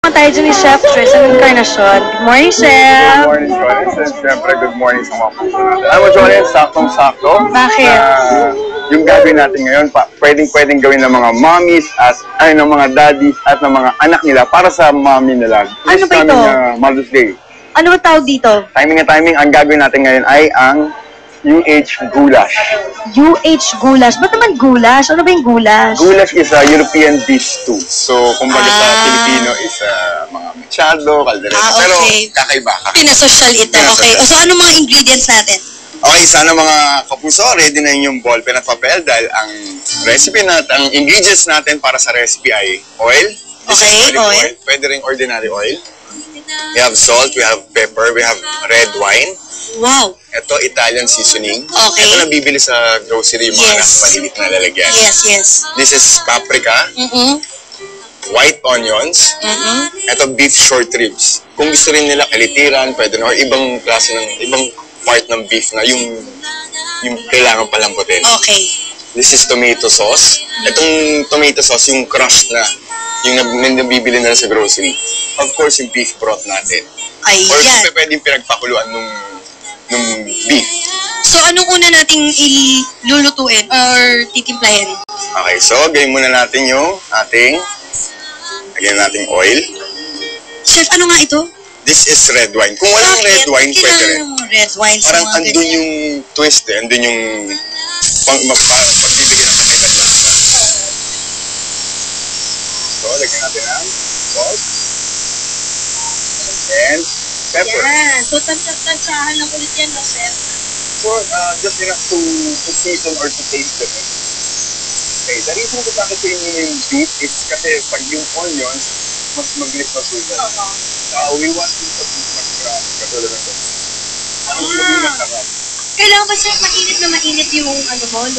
Tayo dyan ni Chef Tristan Encarnacion. Good morning, Chef! Good morning, Jones. And syempre, good morning sa mga puso natin. Alam mo, Jones, saktong-sakto. Bakit? Yung gagawin natin ngayon, pwedeng gawin ng mga mommies, ng mga daddies, at ng mga anak nila para sa mommy nila. Ano ba ito? Mother's Day. Ano ba tawag dito? Timing na timing, ang gagawin natin ngayon ay ang UH Goulash. UH Goulash? Ba't naman goulash? Ano ba yung goulash? Goulash is a European dish too. So, kumbaga sa Filipino is mga mechado, caldereta. Pero kakaiba. Pinasosyal ito. Okay. So, ano mga ingredients natin? Okay, sana mga kapuso, ready na yung ballpen at papel dahil ang ang ingredients natin para sa recipe ay oil. This is olive oil. Pwede rin ordinary oil. We have salt, we have pepper, we have red wine. Wow. Ito, Italian seasoning. Okay. Ito nabibili sa grocery, mga maliliit na lalagyan. Yes. This is paprika. White onions. Ito, beef short ribs. Kung gusto rin nila kalitiran, pwede na, or ibang klase ibang part ng beef na yung kailangan palambutin. Okay. This is tomato sauce. Itong tomato sauce, yung crushed na, yung nabibili nila sa grocery. Of course, yung beef broth natin. Or pwedeng pinagpakuluan nung beef. So, anong una nating ilulutuin or titimplahin? Okay, so gawin muna natin yung lagyan natin oil. Chef, ano nga ito? This is red wine. Kung walang red wine, pwede rin. Red wine sa Parang mga andun yung twist eh. Andun yung pagbibigyan ng kanilang lasa. So, lagyan natin ang salt. And pepper. Yan. So, tansyahan lang ulit yan, no, Chef? So, just enough to season or to taste the meat. Okay, the reason kung bakit ko yung beef is kasi pag yung onions, mas mabilis masugan. We want to put mas katulad ng ito. Mas maging masarap. Kailangan ba, Chef, mainit yung lutuan?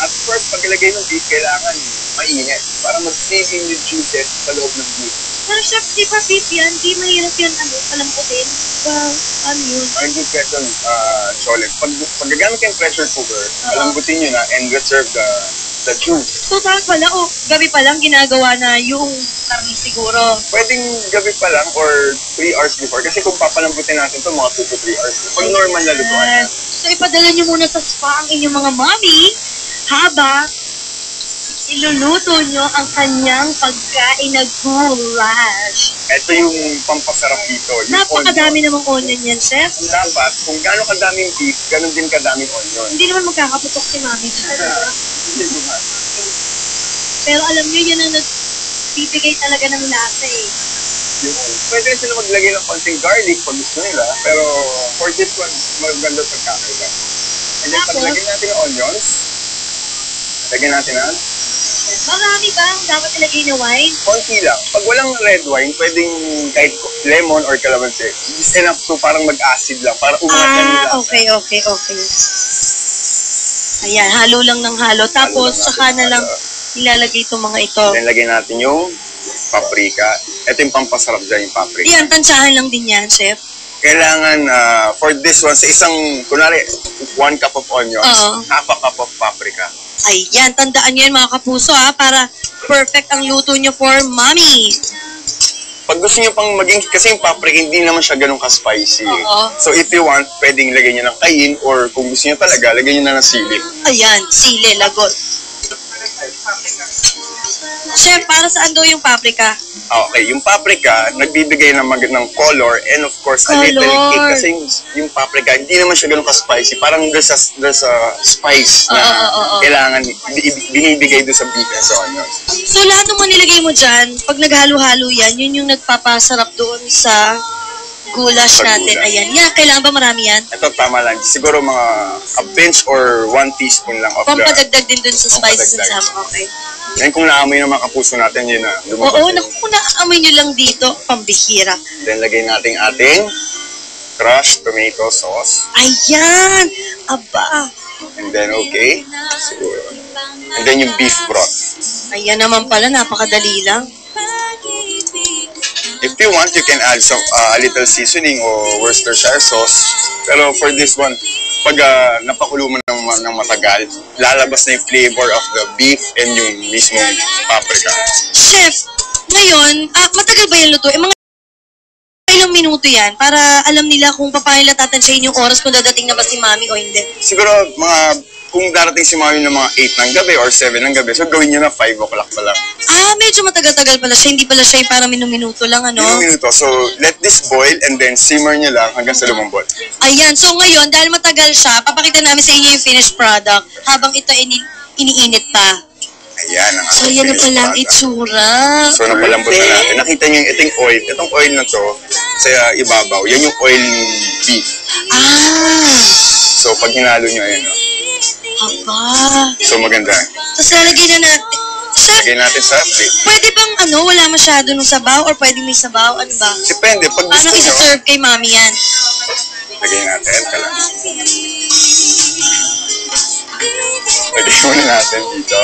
At first, pag ilagay ng beef, kailangan mainit para mag-save yung juices sa loob ng beef. Pero, Chef, di ba beef yan? Di mahirap yan, palamputin? Ano yun? Ang good question, Cholet. Pag gagamit kayong pressure cooker, palambutin nyo na and reserve the juice. So, saan pala? O, gabi pa lang ginagawa na yung karni siguro. Pwedeng gabi pa lang or 3 hours before. Kasi kung papalambutin natin ito, mga 2 to 3 hours. Pag normal na lutuan. So, ipadala nyo muna sa spa ang inyong mga mommy habang iluluto nyo ang kanyang pagkain na goulash. Ito yung pampasarap dito. Napakadami namang onion yan, Chef. Dapat, kung gano'ng kadaming beef, gano'n din kadaming onion. Hindi naman magkakaputok si mami. Hindi naman. Pero alam nyo, yan ang nagbibigay talaga ng lasa eh. Pwede rin sila maglagay ng konting garlic pag gusto nila. Pero for this one, maganda pagkakaiba. And then, paglagyan natin ng onions, lagyan natin ang marami ba ang dapat ilagay na wine? konti lang. Pag walang red wine, pwedeng kahit lemon or calamansi. Just enough to parang mag-acid lang. Para umangat yung lasa. Okay. Ayan, halo lang ng halo. Tapos, saka na lang ilalagay itong mga ito. Then, lagyan natin yung paprika. Ito yung pampasarap dyan, yung paprika. Yan, tansyahan lang din yan, Chef. Kailangan, for this one, sa isang, kunwari, 1 cup of onions, half a cup of paprika. Ayan, tandaan nyo yan mga kapuso para perfect ang luto nyo for mommy. Pag gusto nyo pang maging, kasi yung paprika hindi naman siya ganun ka-spicy. So if you want, pwedeng lagay nyo ng kayin or kung gusto nyo talaga, lagay nyo na ng sili. Ayan, sili, lagot. Chef, para saan daw yung paprika? Okay, yung paprika, nagbibigay ng magandang color and of course, a little kick. Kasi yung paprika, hindi naman siya ganun ka-spicy. Parang there's a spice na kailangan binibigay doon sa beef and sa onions. So lahat ng mga nilagay mo dyan, pag naghalo-halo yan, yun yung nagpapasarap doon sa goulash natin. Ayan. Kailangan ba marami yan? Ito, tama lang. Siguro mga a pinch or 1 teaspoon lang of pampaddagdag din dun sa spices and sama. Okay. Yan kung naamoy ng mga kapuso natin, yun na. Oo, kung naamoy nyo lang dito, pambihira. Then, lagay natin ating crushed tomato sauce. Ayan! Aba! And then, okay. Siguro. And then, yung beef broth. Ayan naman pala, napakadali lang. If you want, you can add some a little seasoning or Worcestershire sauce. Pero for this one, pag napakulo mo ng matagal, lalabas na yung flavor of the beef and yung mismong paprika. Chef, Ngayon, matagal ba yung luto? Mga ilang minuto yan para alam nila kung paano nila tatansyahin yung oras kung dadating na ba si mami o hindi. Siguro, kung darating si mami ng mga 8 ng gabi or 7 ng gabi, so gawin nyo na 5 o'clock pa lang. Medyo matagal-tagal pala siya. Hindi pala siya yung parang minuto lang, ano? Minuto. So, let this boil and then simmer nyo lang hanggang sa lumambot. Ayan. So, ngayon, dahil matagal siya, papakita namin sa inyo yung finished product habang ito iniinit pa. Ayan ang So, yan na pala ang itsura. So, napalambot na natin. Nakita nyo yung itong oil. Itong oil na to, sa ibabaw, yan yung oil ng beef. So, pag hinalo nyo, ayan o. Haba. So, maganda. Tapos lalagay na natin. Lagay natin sa plate. Pwede bang wala masyado ng sabaw or pwede may sabaw? Ano ba? Depende. Pag gusto Paano nyo, isa-serve kay mami yan? lagay natin. Kalang. Lagay muna natin dito.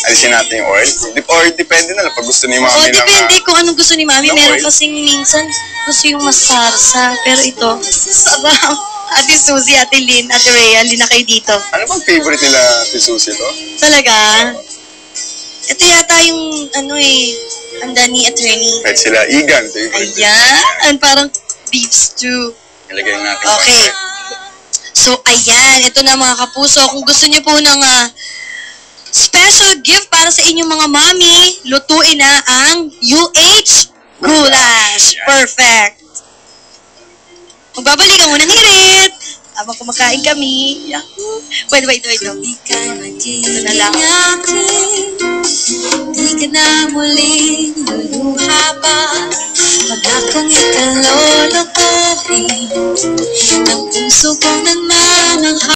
Alisin natin yung oil. Or depende na lang pag gusto ni mami ng... depende kung anong gusto ni mami. ng Meron oil. kasing minsan gusto yung masarsa. Pero ito, sabaw. Ate Suzy, Ate Lynn, Ate Rhea, hindi na kayo dito. Ano bang favorite nila si Susie to? Talaga? Ito yata yung, ang Dani Attorney. Kahit sila, Igan, favorite. Ayan, parang beef stew. Ilagay natin. Okay. So, ayan, ito na mga kapuso. Kung gusto niyo po ng special gift para sa inyong mga mami, lutuin na ang UH Goulash. Perfect. Magbabalikan mo ng hirit. Habang kumakain kami. Yahoo! Pwede ba ito? Ito na lang. Di ka na muling luluha pa pag akong ikalolokohin ng puso kong nananangha.